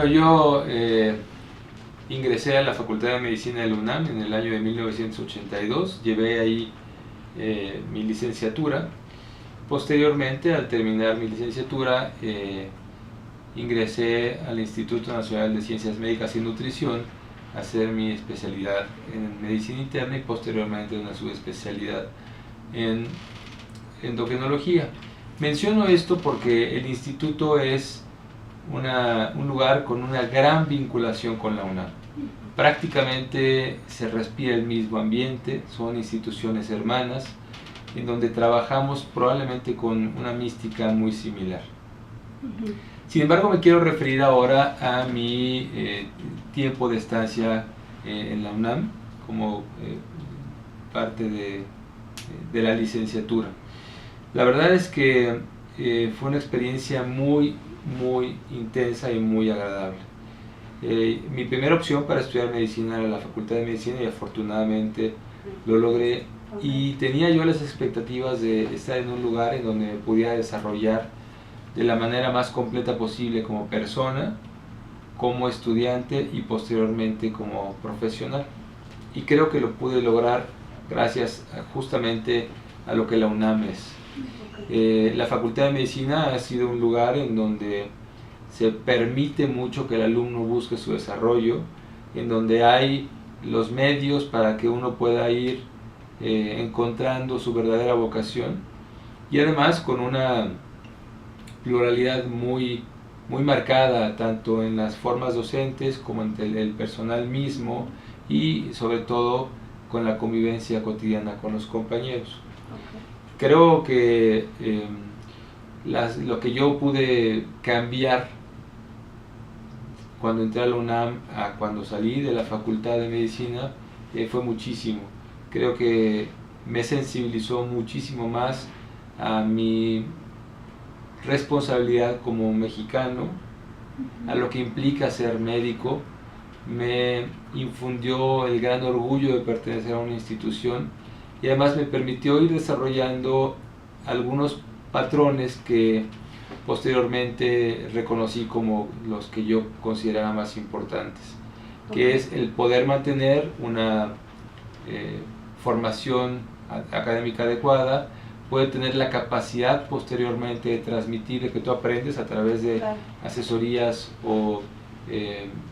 Bueno, yo ingresé a la Facultad de Medicina de la UNAM en el año de 1982, llevé ahí mi licenciatura. Posteriormente, al terminar mi licenciatura, ingresé al Instituto Nacional de Ciencias Médicas y Nutrición a hacer mi especialidad en medicina interna y posteriormente una subespecialidad en endocrinología. Menciono esto porque el instituto es un lugar con una gran vinculación con la UNAM. Prácticamente se respira el mismo ambiente, son instituciones hermanas, en donde trabajamos probablemente con una mística muy similar. Sin embargo, me quiero referir ahora a mi tiempo de estancia en la UNAM como parte de la licenciatura. La verdad es que fue una experiencia muy intensa y muy agradable. Mi primera opción para estudiar medicina era la Facultad de Medicina y afortunadamente lo logré, y tenía yo las expectativas de estar en un lugar en donde me pudiera desarrollar de la manera más completa posible como persona, como estudiante y posteriormente como profesional. Y creo que lo pude lograr gracias justamente a lo que la UNAM es. La Facultad de Medicina ha sido un lugar en donde se permite mucho que el alumno busque su desarrollo, en donde hay los medios para que uno pueda ir encontrando su verdadera vocación, y además con una pluralidad muy marcada tanto en las formas docentes como en el personal mismo, y sobre todo con la convivencia cotidiana con los compañeros. Creo que lo que yo pude cambiar cuando entré a la UNAM a cuando salí de la Facultad de Medicina fue muchísimo. Creo que me sensibilizó muchísimo más a mi responsabilidad como mexicano, a lo que implica ser médico. Me infundió el gran orgullo de pertenecer a una institución y además me permitió ir desarrollando algunos patrones que posteriormente reconocí como los que yo consideraba más importantes, que es el poder mantener una formación académica adecuada, poder tener la capacidad posteriormente de transmitir lo que tú aprendes a través de asesorías o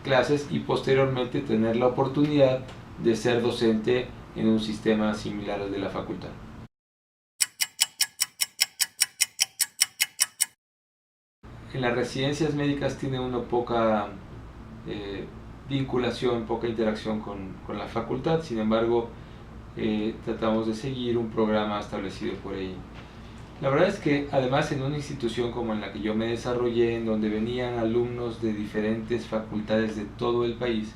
clases, y posteriormente tener la oportunidad de ser docente en un sistema similar al de la facultad. En las residencias médicas tiene uno poca vinculación, poca interacción con la facultad. Sin embargo, tratamos de seguir un programa establecido por ella. La verdad es que además en una institución como en la que yo me desarrollé, en donde venían alumnos de diferentes facultades de todo el país,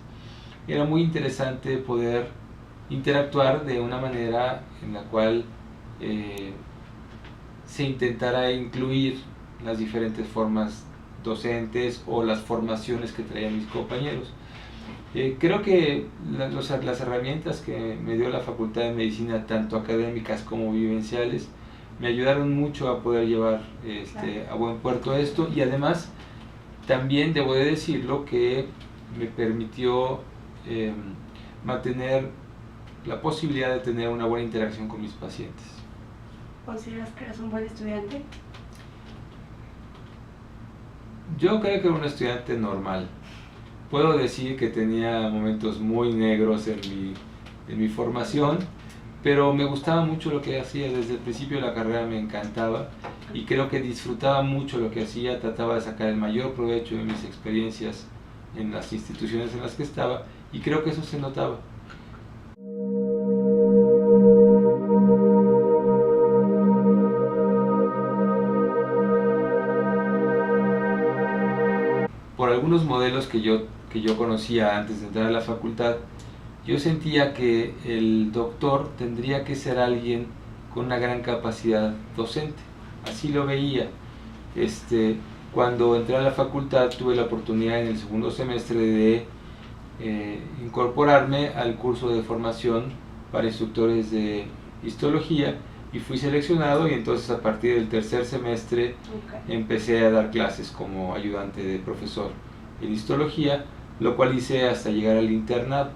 era muy interesante poder interactuar de una manera en la cual se intentara incluir las diferentes formas docentes o las formaciones que traían mis compañeros. Creo que las herramientas que me dio la Facultad de Medicina, tanto académicas como vivenciales, me ayudaron mucho a poder llevar a buen puerto esto, y además también debo de decirlo que me permitió mantener la posibilidad de tener una buena interacción con mis pacientes. ¿Consideras que eres un buen estudiante? Yo creo que era un estudiante normal. Puedo decir que tenía momentos muy negros en mi formación, pero me gustaba mucho lo que hacía. Desde el principio de la carrera me encantaba y creo que disfrutaba mucho lo que hacía. Trataba de sacar el mayor provecho de mis experiencias en las instituciones en las que estaba, y creo que eso se notaba. Por algunos modelos que yo conocía antes de entrar a la facultad, yo sentía que el doctor tendría que ser alguien con una gran capacidad docente. Así lo veía. Cuando entré a la facultad tuve la oportunidad en el segundo semestre de incorporarme al curso de formación para instructores de histología, y fui seleccionado, y entonces a partir del tercer semestre empecé a dar clases como ayudante de profesor en histología, lo cual hice hasta llegar al internado.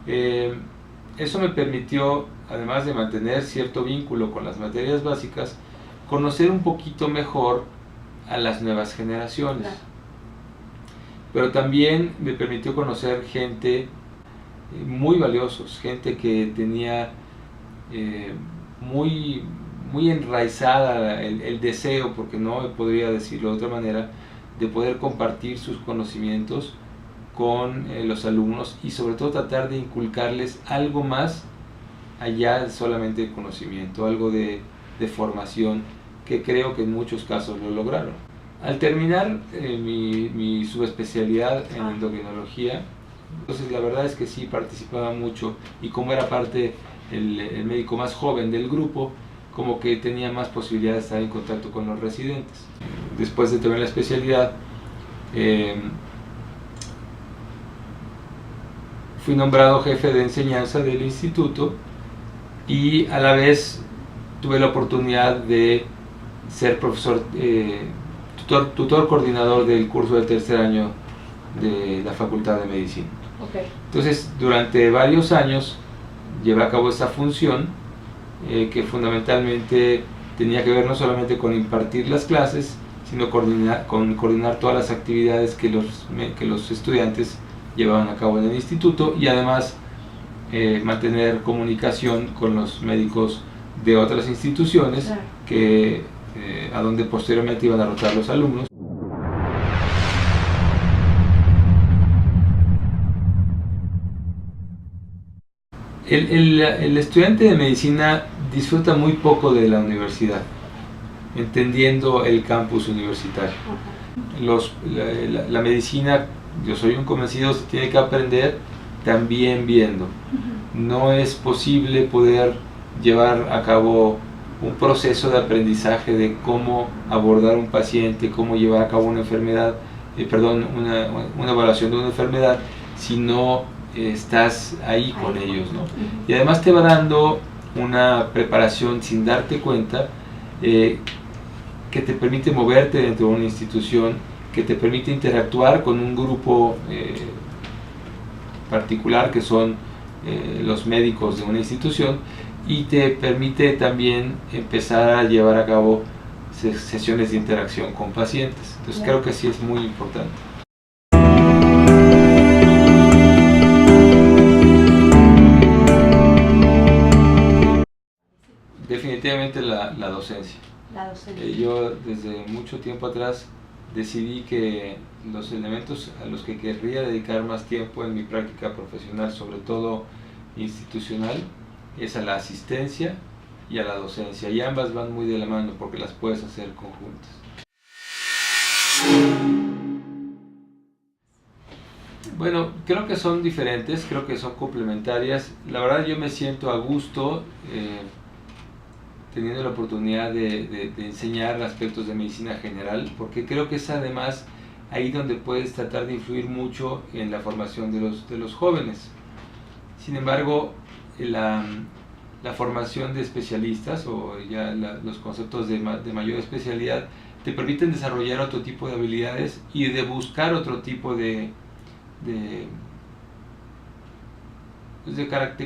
Eso me permitió, además de mantener cierto vínculo con las materias básicas, conocer un poquito mejor a las nuevas generaciones. Pero también me permitió conocer gente muy valiosos, gente que tenía muy enraizada el deseo, porque no podría decirlo de otra manera, de poder compartir sus conocimientos con los alumnos y sobre todo tratar de inculcarles algo más allá de solamente el conocimiento, algo de formación, que creo que en muchos casos lo lograron. Al terminar mi subespecialidad en endocrinología, entonces la verdad es que sí participaba mucho, y como era parte el médico más joven del grupo, como que tenía más posibilidad de estar en contacto con los residentes. Después de terminar la especialidad, fui nombrado jefe de enseñanza del instituto y a la vez tuve la oportunidad de ser profesor, tutor coordinador del curso de tercer año de la Facultad de Medicina. Okay. Entonces, durante varios años llevé a cabo esta función que fundamentalmente tenía que ver no solamente con impartir las clases, sino con coordinar todas las actividades que los estudiantes llevaban a cabo en el instituto, y además mantener comunicación con los médicos de otras instituciones, claro, a donde posteriormente iban a rotar los alumnos. El estudiante de medicina disfruta muy poco de la universidad, entendiendo el campus universitario. La medicina, yo soy un convencido, se tiene que aprender también viendo. No es posible poder llevar a cabo un proceso de aprendizaje de cómo abordar un paciente, cómo llevar a cabo una enfermedad, una evaluación de una enfermedad, si no estás ahí con ellos, ¿no? Y además te va dando una preparación sin darte cuenta, que te permite moverte dentro de una institución, que te permite interactuar con un grupo particular que son los médicos de una institución, y te permite también empezar a llevar a cabo sesiones de interacción con pacientes. Entonces creo que sí es muy importante. Definitivamente la docencia. La docencia. Yo desde mucho tiempo atrás decidí que los elementos a los que querría dedicar más tiempo en mi práctica profesional, sobre todo institucional, es a la asistencia y a la docencia, y ambas van muy de la mano porque las puedes hacer conjuntas. Bueno, creo que son diferentes, creo que son complementarias. La verdad, yo me siento a gusto teniendo la oportunidad de enseñar aspectos de medicina general, porque creo que es además ahí donde puedes tratar de influir mucho en la formación de los jóvenes. Sin embargo, la formación de especialistas, o ya los conceptos de mayor especialidad, te permiten desarrollar otro tipo de habilidades y de buscar otro tipo de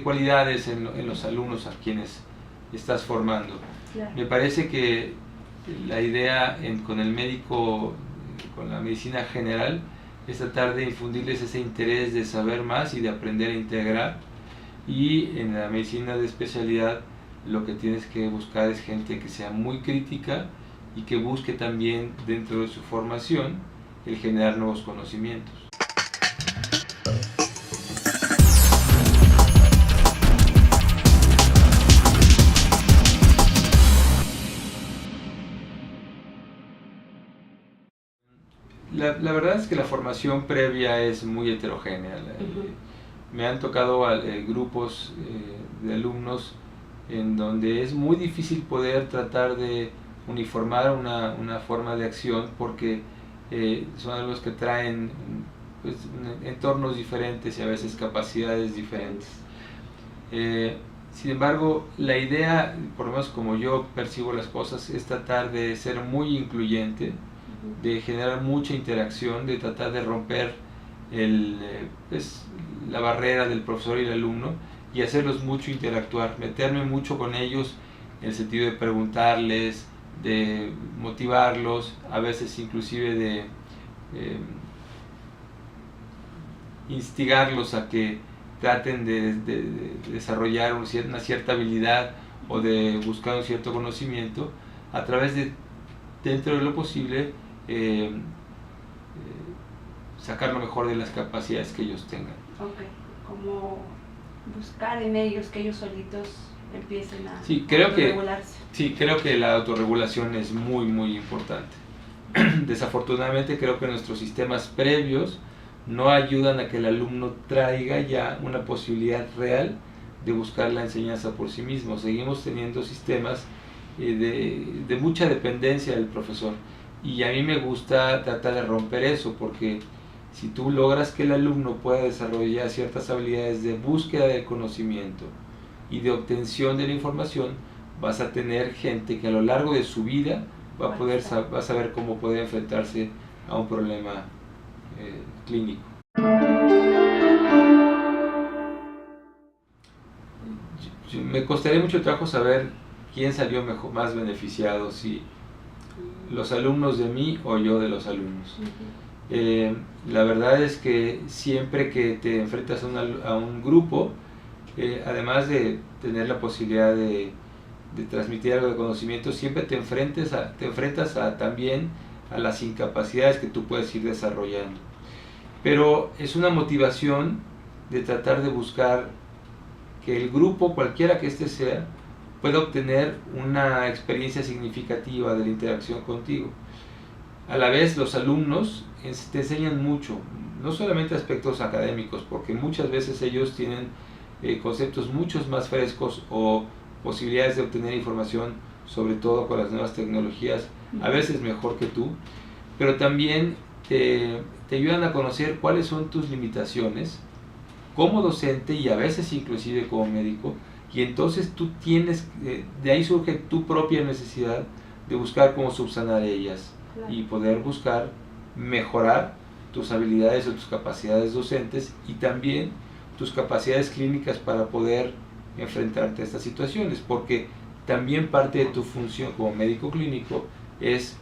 cualidades en los alumnos a quienes estás formando. Claro. Me parece que la idea con el médico, con la medicina general, es tratar de infundirles ese interés de saber más y de aprender a integrar, y en la medicina de especialidad lo que tienes que buscar es gente que sea muy crítica y que busque también dentro de su formación el generar nuevos conocimientos. La verdad es que la formación previa es muy heterogénea. Me han tocado grupos de alumnos en donde es muy difícil poder tratar de uniformar una forma de acción, porque son alumnos que traen pues, entornos diferentes y a veces capacidades diferentes. Sin embargo, la idea, por lo menos como yo percibo las cosas, es tratar de ser muy incluyente, de generar mucha interacción, de tratar de romper la barrera del profesor y el alumno y hacerlos mucho interactuar, meterme mucho con ellos en el sentido de preguntarles, de motivarlos, a veces inclusive de instigarlos a que traten de desarrollar una cierta habilidad o de buscar un cierto conocimiento a través de, dentro de lo posible, sacar lo mejor de las capacidades que ellos tengan. Ok, como buscar en ellos que ellos solitos empiecen a regularse. Sí, creo que la autorregulación es muy, muy importante. Desafortunadamente creo que nuestros sistemas previos no ayudan a que el alumno traiga ya una posibilidad real de buscar la enseñanza por sí mismo. Seguimos teniendo sistemas de mucha dependencia del profesor, y a mí me gusta tratar de romper eso, porque si tú logras que el alumno pueda desarrollar ciertas habilidades de búsqueda del conocimiento y de obtención de la información, vas a tener gente que a lo largo de su vida va a saber cómo poder enfrentarse a un problema clínico. Me costaría mucho trabajo saber quién salió más beneficiado, si los alumnos de mí o yo de los alumnos. La verdad es que siempre que te enfrentas a un grupo, además de tener la posibilidad de transmitir algo de conocimiento, siempre te enfrentas también a las incapacidades que tú puedes ir desarrollando. Pero es una motivación de tratar de buscar que el grupo, cualquiera que éste sea, pueda obtener una experiencia significativa de la interacción contigo. A la vez, los alumnos te enseñan mucho, no solamente aspectos académicos, porque muchas veces ellos tienen conceptos mucho más frescos o posibilidades de obtener información, sobre todo con las nuevas tecnologías, a veces mejor que tú, pero también te ayudan a conocer cuáles son tus limitaciones como docente y a veces inclusive como médico, y entonces tú tienes, de ahí surge tu propia necesidad de buscar cómo subsanar ellas, claro, y poder buscar mejorar tus habilidades o tus capacidades docentes y también tus capacidades clínicas para poder enfrentarte a estas situaciones, porque también parte de tu función como médico clínico es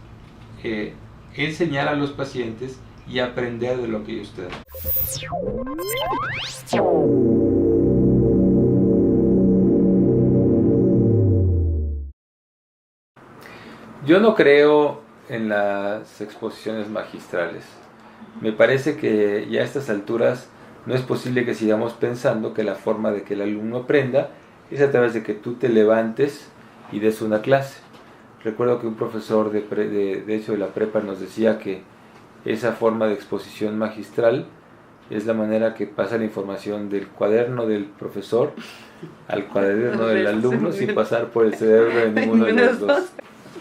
enseñar a los pacientes y aprender de lo que ellos te dan. Yo no creo en las exposiciones magistrales. Me parece que ya a estas alturas no es posible que sigamos pensando que la forma de que el alumno aprenda es a través de que tú te levantes y des una clase. Recuerdo que un profesor de hecho de la prepa nos decía que esa forma de exposición magistral es la manera que pasa la información del cuaderno del profesor al cuaderno del alumno sin pasar por el cerebro de ninguno de los dos.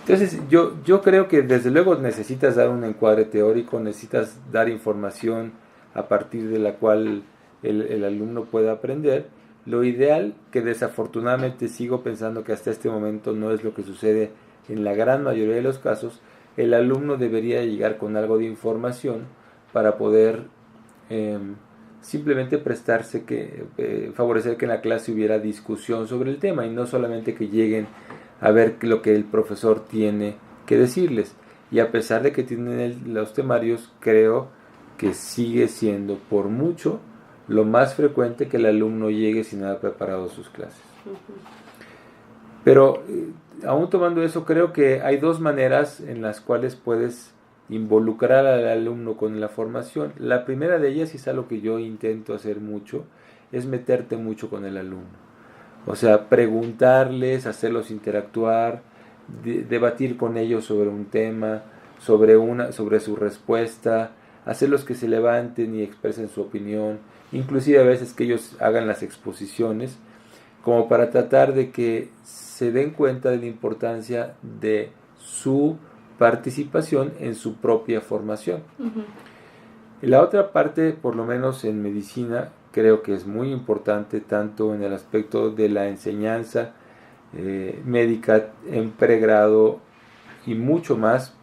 Entonces yo creo que desde luego necesitas dar un encuadre teórico, necesitas dar información a partir de la cual el alumno pueda aprender. Lo ideal, que desafortunadamente sigo pensando que hasta este momento no es lo que sucede en la gran mayoría de los casos, el alumno debería llegar con algo de información para poder simplemente favorecer que en la clase hubiera discusión sobre el tema y no solamente que lleguen a ver lo que el profesor tiene que decirles. Y a pesar de que tienen los temarios, creo que sigue siendo por mucho lo más frecuente que el alumno llegue sin haber preparado sus clases. Pero aún tomando eso, creo que hay dos maneras en las cuales puedes involucrar al alumno con la formación. La primera de ellas, y es algo que yo intento hacer mucho, es meterte mucho con el alumno. O sea, preguntarles, hacerlos interactuar, debatir con ellos sobre un tema, sobre su respuesta, hacerlos que se levanten y expresen su opinión, inclusive a veces que ellos hagan las exposiciones, como para tratar de que se den cuenta de la importancia de su participación en su propia formación. Uh-huh. La otra parte, por lo menos en medicina, creo que es muy importante, tanto en el aspecto de la enseñanza médica en pregrado y mucho más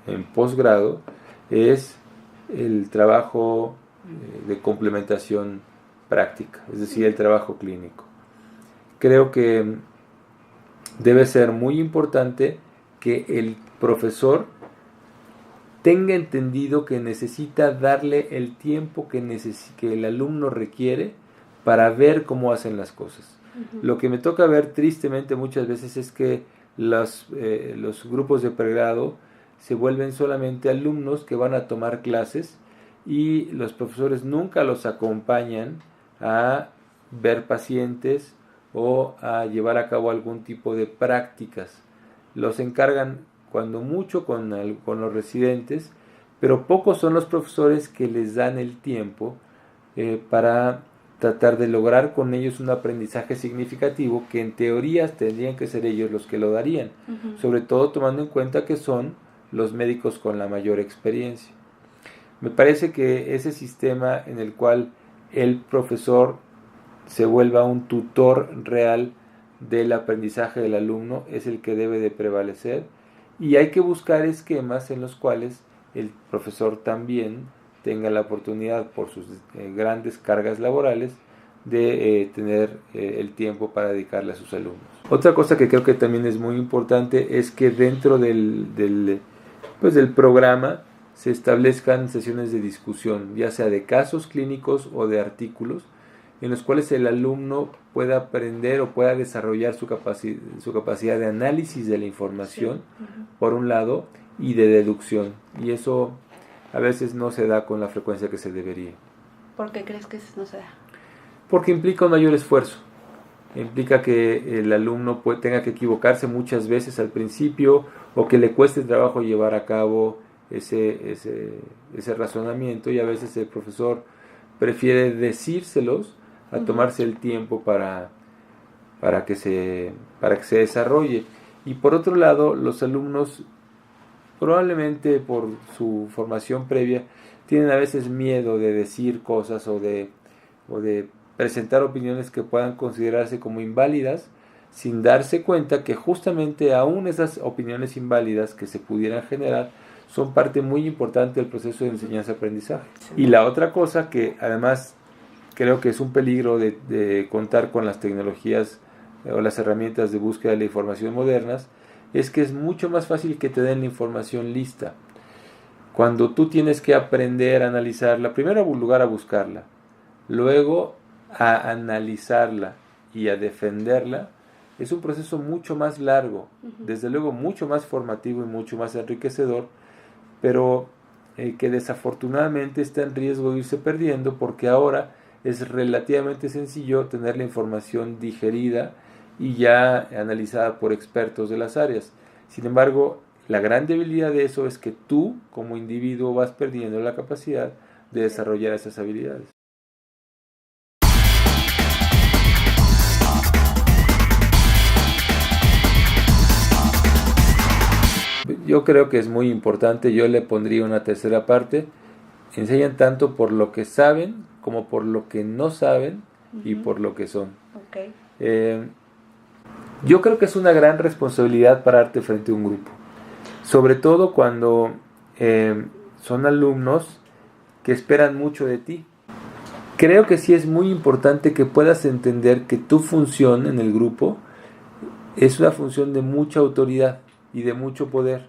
en posgrado es el trabajo de complementación práctica, es decir, el trabajo clínico. Creo que debe ser muy importante que el profesor tenga entendido que necesita darle el tiempo que el alumno requiere para ver cómo hacen las cosas. Lo que me toca ver tristemente muchas veces es que los grupos de pregrado se vuelven solamente alumnos que van a tomar clases y los profesores nunca los acompañan a ver pacientes o a llevar a cabo algún tipo de prácticas. Los encargan cuando mucho con los residentes, pero pocos son los profesores que les dan el tiempo para tratar de lograr con ellos un aprendizaje significativo que en teoría tendrían que ser ellos los que lo darían, sobre todo tomando en cuenta que son los médicos con la mayor experiencia. Me parece que ese sistema en el cual el profesor se vuelva un tutor real del aprendizaje del alumno es el que debe de prevalecer, y hay que buscar esquemas en los cuales el profesor también tenga la oportunidad, por sus grandes cargas laborales, de tener el tiempo para dedicarle a sus alumnos. Otra cosa que creo que también es muy importante es que dentro del programa se establezcan sesiones de discusión, ya sea de casos clínicos o de artículos, en los cuales el alumno pueda aprender o pueda desarrollar su capacidad de análisis de la información, por un lado, y de deducción. Y eso a veces no se da con la frecuencia que se debería. ¿Por qué crees que eso no se da? Porque implica un mayor esfuerzo. Implica que el alumno tenga que equivocarse muchas veces al principio, o que le cueste trabajo llevar a cabo ese razonamiento, y a veces el profesor prefiere decírselos a tomarse el tiempo para que se desarrolle. Y por otro lado, los alumnos, probablemente por su formación previa, tienen a veces miedo de decir cosas o de presentar opiniones que puedan considerarse como inválidas, sin darse cuenta que justamente aún esas opiniones inválidas que se pudieran generar son parte muy importante del proceso de enseñanza-aprendizaje. Y la otra cosa que además creo que es un peligro de contar con las tecnologías o las herramientas de búsqueda de la información modernas, es que es mucho más fácil que te den la información lista. Cuando tú tienes que aprender a analizarla, primero en lugar a buscarla, luego a analizarla y a defenderla, es un proceso mucho más largo, desde luego mucho más formativo y mucho más enriquecedor, pero que desafortunadamente está en riesgo de irse perdiendo, porque ahora es relativamente sencillo tener la información digerida y ya analizada por expertos de las áreas. Sin embargo, la gran debilidad de eso es que tú, como individuo, vas perdiendo la capacidad de desarrollar esas habilidades. Yo creo que es muy importante, yo le pondría una tercera parte: enseñan tanto por lo que saben como por lo que no saben y por lo que son. Okay. Yo creo que es una gran responsabilidad pararte frente a un grupo, sobre todo cuando son alumnos que esperan mucho de ti. Creo que sí es muy importante que puedas entender que tu función en el grupo es una función de mucha autoridad y de mucho poder.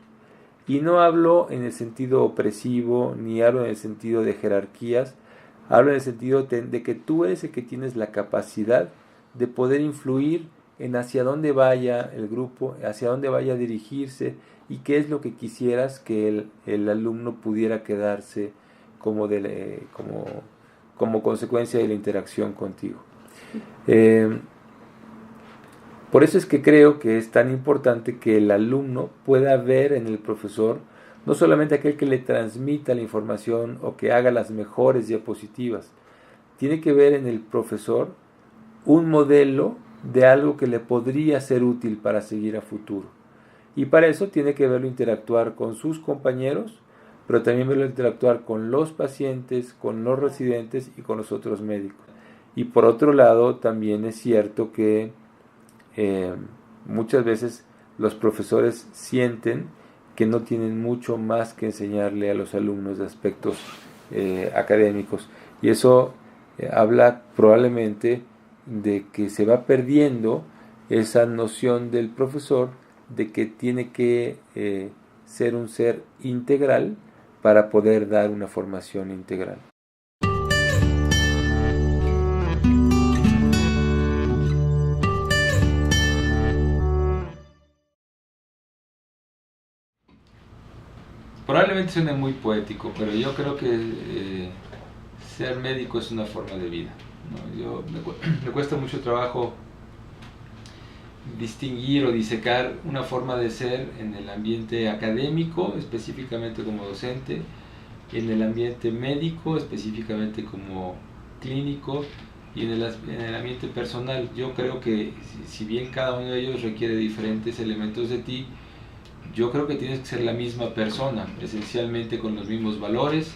Y no hablo en el sentido opresivo, ni hablo en el sentido de jerarquías, hablo en el sentido de que tú eres el que tienes la capacidad de poder influir en hacia dónde vaya el grupo, hacia dónde vaya a dirigirse, y qué es lo que quisieras que el alumno pudiera quedarse como consecuencia de la interacción contigo. Por eso es que creo que es tan importante que el alumno pueda ver en el profesor no solamente aquel que le transmita la información o que haga las mejores diapositivas, tiene que ver en el profesor un modelo de algo que le podría ser útil para seguir a futuro. Y para eso tiene que verlo interactuar con sus compañeros, pero también verlo interactuar con los pacientes, con los residentes y con los otros médicos. Y por otro lado, también es cierto que muchas veces los profesores sienten que no tienen mucho más que enseñarle a los alumnos de aspectos académicos. Y eso habla probablemente de que se va perdiendo esa noción del profesor de que tiene que ser un ser integral para poder dar una formación integral. Probablemente suene muy poético, pero yo creo que ser médico es una forma de vida, ¿no? Me cuesta mucho trabajo distinguir o disecar una forma de ser en el ambiente académico, específicamente como docente, en el ambiente médico, específicamente como clínico, y en el ambiente personal. Yo creo que si bien cada uno de ellos requiere diferentes elementos de ti, yo creo que tienes que ser la misma persona, esencialmente con los mismos valores,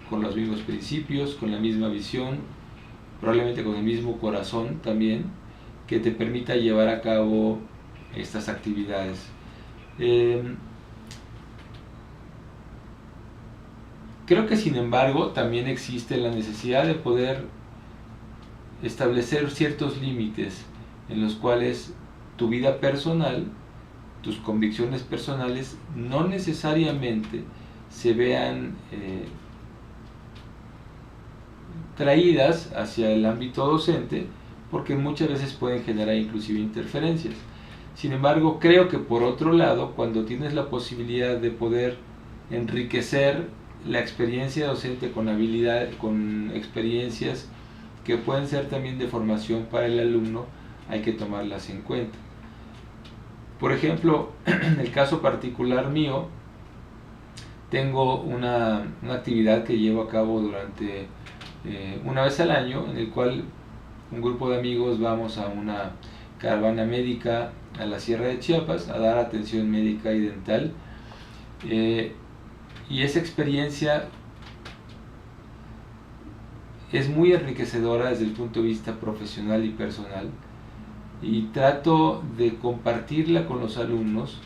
con los mismos principios, con la misma visión, probablemente con el mismo corazón también, que te permita llevar a cabo estas actividades. Creo que sin embargo también existe la necesidad de poder establecer ciertos límites en los cuales tu vida personal, tus convicciones personales no necesariamente se vean traídas hacia el ámbito docente, porque muchas veces pueden generar inclusive interferencias. Sin embargo, creo que por otro lado, cuando tienes la posibilidad de poder enriquecer la experiencia docente con con experiencias que pueden ser también de formación para el alumno, hay que tomarlas en cuenta. Por ejemplo, en el caso particular mío, tengo una actividad que llevo a cabo durante una vez al año, en el cual un grupo de amigos vamos a una caravana médica a la Sierra de Chiapas a dar atención médica y dental. Y esa experiencia es muy enriquecedora desde el punto de vista profesional y personal, y trato de compartirla con los alumnos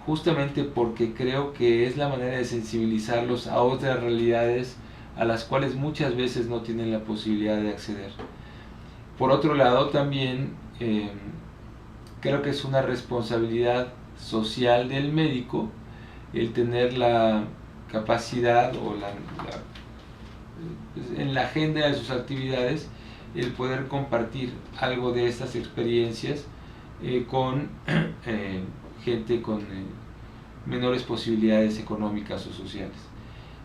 justamente porque creo que es la manera de sensibilizarlos a otras realidades a las cuales muchas veces no tienen la posibilidad de acceder. Por otro lado, también creo que es una responsabilidad social del médico el tener la capacidad o en la agenda de sus actividades el poder compartir algo de estas experiencias con gente con menores posibilidades económicas o sociales.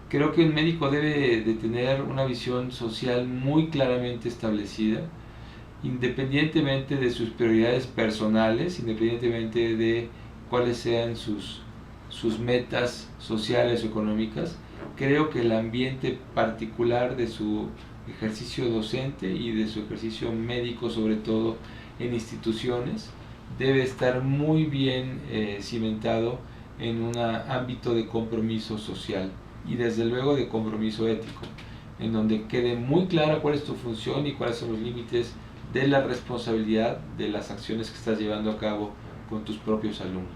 Creo que un médico debe de tener una visión social muy claramente establecida, independientemente de sus prioridades personales, independientemente de cuáles sean sus metas sociales o económicas. Creo que el ambiente particular de su ejercicio docente y de su ejercicio médico, sobre todo en instituciones, debe estar muy bien cimentado en un ámbito de compromiso social y desde luego de compromiso ético, en donde quede muy clara cuál es tu función y cuáles son los límites de la responsabilidad de las acciones que estás llevando a cabo con tus propios alumnos.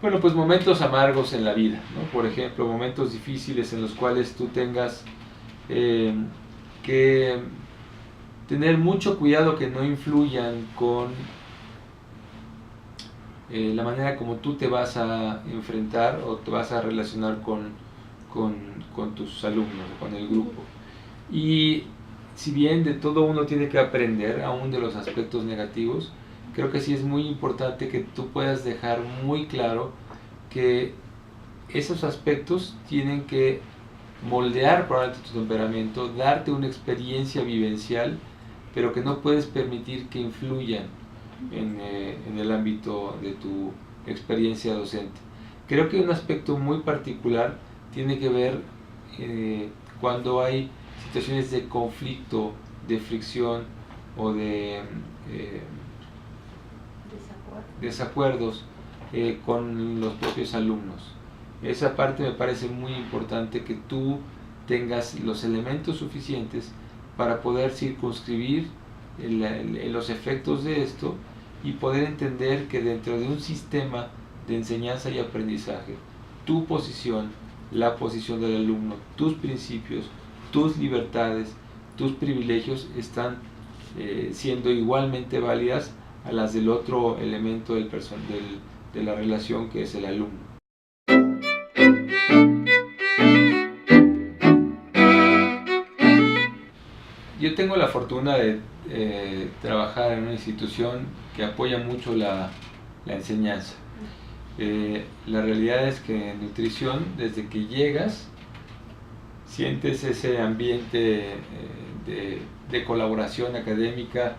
Bueno, pues momentos amargos en la vida, ¿no? Por ejemplo, momentos difíciles en los cuales tú tengas que tener mucho cuidado que no influyan con la manera como tú te vas a enfrentar o te vas a relacionar con tus alumnos, con el grupo. Y si bien de todo uno tiene que aprender, aún de los aspectos negativos, creo que sí es muy importante que tú puedas dejar muy claro que esos aspectos tienen que moldear probablemente tu temperamento, darte una experiencia vivencial, pero que no puedes permitir que influyan en el ámbito de tu experiencia docente. Creo que un aspecto muy particular tiene que ver cuando hay situaciones de conflicto, de fricción o de desacuerdos con los propios alumnos. Esa parte me parece muy importante, que tú tengas los elementos suficientes para poder circunscribir los efectos de esto y poder entender que dentro de un sistema de enseñanza y aprendizaje, tu posición, la posición del alumno, tus principios, tus libertades, tus privilegios están siendo igualmente válidas a las del otro elemento de la relación, que es el alumno. Yo tengo la fortuna de trabajar en una institución que apoya mucho la enseñanza. La realidad es que en nutrición, desde que llegas, sientes ese ambiente de colaboración académica,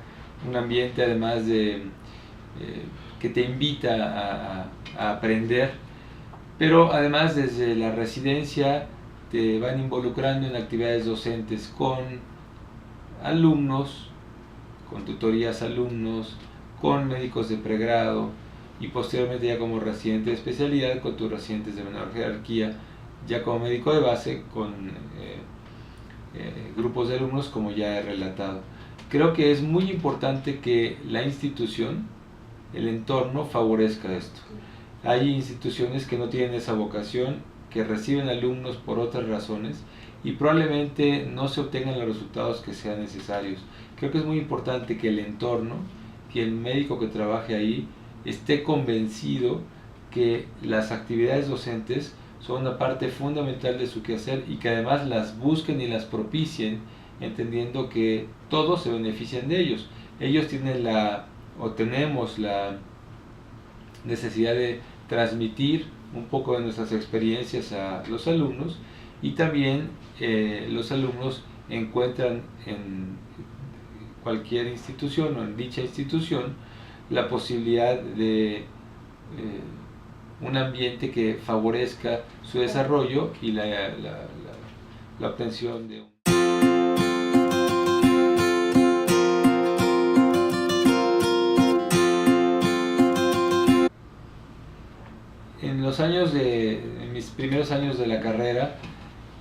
un ambiente además que te invita a aprender, pero además desde la residencia te van involucrando en actividades docentes con alumnos, con tutorías a alumnos, con médicos de pregrado y posteriormente ya como residente de especialidad con tus residentes de menor jerarquía, ya como médico de base con grupos de alumnos, como ya he relatado. Creo que es muy importante que la institución, el entorno, favorezca esto. Hay instituciones que no tienen esa vocación, que reciben alumnos por otras razones y probablemente no se obtengan los resultados que sean necesarios. Creo que es muy importante que el entorno, que el médico que trabaje ahí, esté convencido que las actividades docentes son una parte fundamental de su quehacer y que además las busquen y las propicien, entendiendo que todos se benefician de ellos. Ellos tienen tenemos la necesidad de transmitir un poco de nuestras experiencias a los alumnos y también los alumnos encuentran en cualquier institución o en dicha institución la posibilidad de un ambiente que favorezca su desarrollo y la obtención de un... En mis primeros años de la carrera,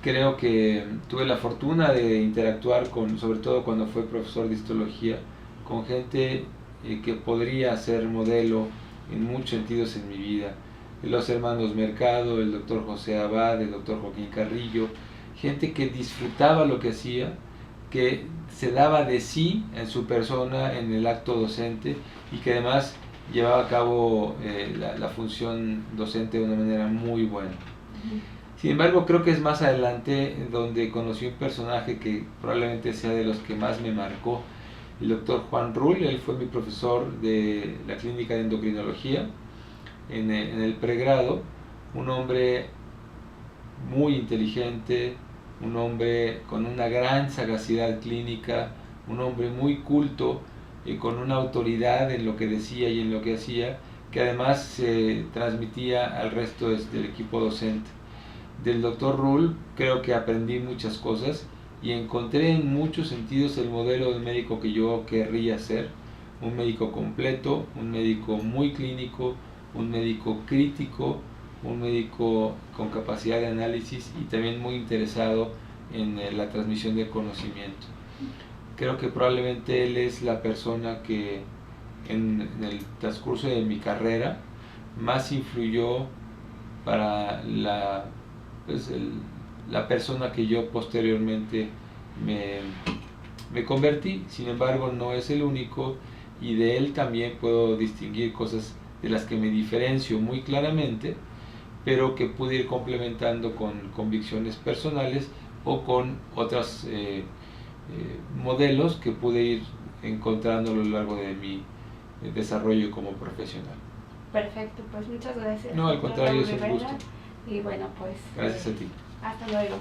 creo que tuve la fortuna de interactuar sobre todo cuando fui profesor de histología, con gente que podría ser modelo en muchos sentidos en mi vida. Los hermanos Mercado, el doctor José Abad, el doctor Joaquín Carrillo, gente que disfrutaba lo que hacía, que se daba de sí en su persona en el acto docente y que además llevaba a cabo la función docente de una manera muy buena. Sin embargo, creo que es más adelante donde conocí un personaje que probablemente sea de los que más me marcó, el doctor Juan Rull. Él fue mi profesor de la clínica de endocrinología en el pregrado, un hombre muy inteligente, un hombre con una gran sagacidad clínica, un hombre muy culto y con una autoridad en lo que decía y en lo que hacía, que además se transmitía al resto del equipo docente. Del doctor Rull creo que aprendí muchas cosas y encontré en muchos sentidos el modelo de médico que yo querría ser, un médico completo, un médico muy clínico, un médico crítico, un médico con capacidad de análisis y también muy interesado en la transmisión del conocimiento. Creo que probablemente él es la persona que en el transcurso de mi carrera más influyó para la persona que yo posteriormente me convertí. Sin embargo, no es el único y de él también puedo distinguir cosas de las que me diferencio muy claramente, pero que pude ir complementando con convicciones personales o con otros modelos que pude ir encontrando a lo largo de mi desarrollo como profesional. Perfecto, pues muchas gracias. No, al contrario, es un gusto. Y bueno, pues... Gracias a ti. Hasta luego.